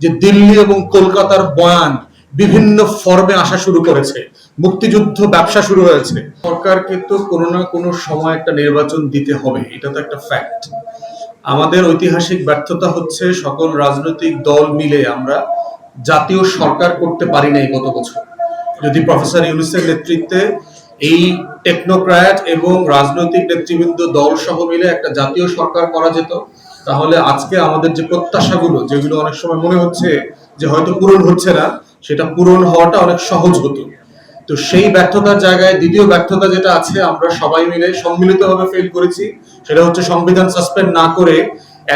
যে দিল্লি এবং কলকাতার বয়ান বিভিন্ন ফর্মে আসা শুরু করেছে, মুক্তিযুদ্ধ ব্যবসা শুরু হয়েছে। সরকারকে তো কোনো না কোনো সময় একটা নির্বাচন দিতে হবে, এটা তো একটা ফ্যাক্ট। আমাদের ঐতিহাসিক ব্যর্থতা হচ্ছে সকল রাজনৈতিক দল মিলে আমরা জাতীয় সরকার করতে পারি নাই গত বছর। যদি প্রফেসর ইউনূসের নেতৃত্বে এই টেকনোক্র্যাট এবং রাজনৈতিক নেতৃবৃন্দ দল সহ মিলে একটা জাতীয় সরকার করা যেত, তাহলে আজকে আমাদের যে প্রত্যাশাগুলো, যেগুলো অনেক সময় মনে হচ্ছে যে হয়তো পূরণ হচ্ছে না, সেটা পূরণ হওয়াটা অনেক সহজ হতো। তো সেই ব্যর্থতার জায়গায় দ্বিতীয় ব্যর্থতা যেটা আছে, আমরা সবাই মিলে সম্মিলিতভাবে ফেল করেছি, সেটা হচ্ছে সংবিধান সাসপেন্ড না করে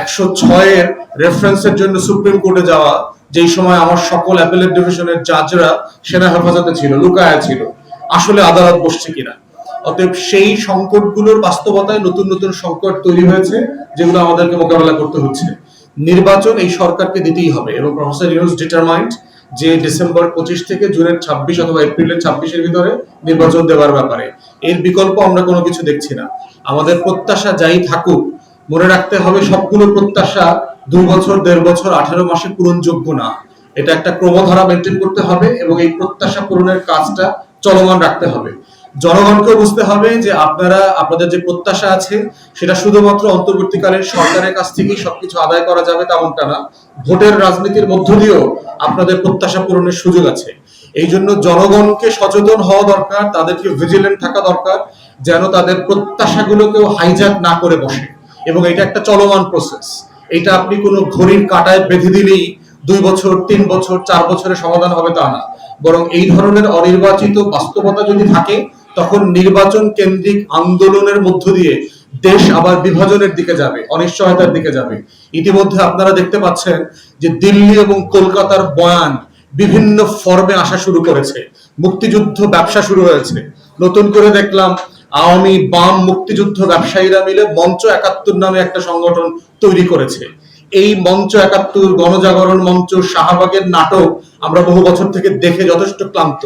106-এর রেফারেন্সের জন্য সুপ্রিম কোর্টে যাওয়া, যেই সময় আমার সকল অ্যাপেলেট ডিভিশনের জাজরা সেনা হেফাজতে ছিল, লুকায়া ছিল, আসলে আদালত বসছে কিনা। অতএব সেই সংকটগুলোর বাস্তবতায় নতুন নতুন সংকট তৈরি হয়েছে, যেগুলো আমাদেরকে মোকাবেলা করতে হচ্ছে। নির্বাচন এই সরকারকে দিতেই হবে এবং প্রফেসর ইউনূস ডিটারমাইন্ড যে ডিসেম্বর 25 থেকে জুনের 26 অথবা এপ্রিলের 26-এর ভিতরে নির্বাচন দেওয়ার ব্যাপারে। এর বিকল্প আমরা কোনো কিছু দেখছি না। আমাদের প্রত্যাশা যাই থাকুক, মনে রাখতে হবে সবগুলো প্রত্যাশা 2 বছর, 1.5 বছর, 18 মাসে পূরণযোগ্য না। এটা একটা ক্রমধারা মেনটেন করতে হবে এবং এই প্রত্যাশা পূরণের কাজটা চলমান রাখতে হবে। জনগণকে বুঝতে হবে যে আপনাদের যে প্রত্যাশা আছে সেটা শুধুমাত্র অন্তর্বর্তীকালীন সরকারের কাছ থেকেই সবকিছু আদায় করা যাবে তেমনটা না। ভোটের রাজনীতির মধ্য দিয়েও আপনাদের প্রত্যাশা পূরণের সুযোগ আছে। এই জন্য জনগণকে সচেতন হওয়া দরকার, তাদেরকে ভিজিলেন্ট থাকা দরকার, যেন তাদের প্রত্যাশাগুলোকেও হাইজ্যাক না করে বসে। এবং এটা একটা চলমান প্রসেস। এটা আপনি কোনো ঘড়ির কাঁটায় বেঁধে দিলেই 2 বছর, 3 বছর, 4 বছরে সমাধান হবে তা না। বরং এই ধরনের অনির্বাচিত বাস্তবতা যদি থাকে, তখন নির্বাচন কেন্দ্রিক আন্দোলনের মধ্য দিয়ে দেশ আবার বিভাজনের দিকে যাবে, অনিশ্চয়তার দিকে যাবে। ইতিমধ্যে আপনারা দেখতে পাচ্ছেন যে দিল্লি এবং কলকাতার বয়ান বিভিন্ন ফর্মে আসা শুরু করেছে, মুক্তিযুদ্ধ ব্যবসা শুরু হয়েছে। নতুন করে দেখলাম আওয়ামী বাম মুক্তিযুদ্ধ ব্যবসায়ীরা মিলে মঞ্চ 71 নামে একটা সংগঠন তৈরি করেছে। এই মঞ্চ 71, গণজাগরণ মঞ্চ, শাহবাগের নাটক আমরা বহু বছর থেকে দেখে যথেষ্ট ক্লান্ত।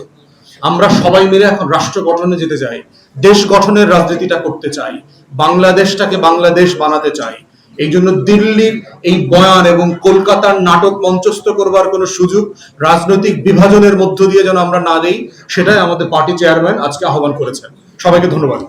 আমরা সবাই মিলে এখন রাষ্ট্র গঠনে যেতে চাই, দেশ গঠনের রাজনীতিটা করতে চাই, বাংলাদেশটাকে বাংলাদেশ বানাতে চাই। এই জন্য দিল্লির এই বয়ান এবং কলকাতার নাটক মঞ্চস্থ করবার কোনো সুযোগ রাজনৈতিক বিভাজনের মধ্য দিয়ে যেন আমরা না দেই, সেটাই আমাদের পার্টি চেয়ারম্যান আজকে আহ্বান করেছেন। সবাইকে ধন্যবাদ।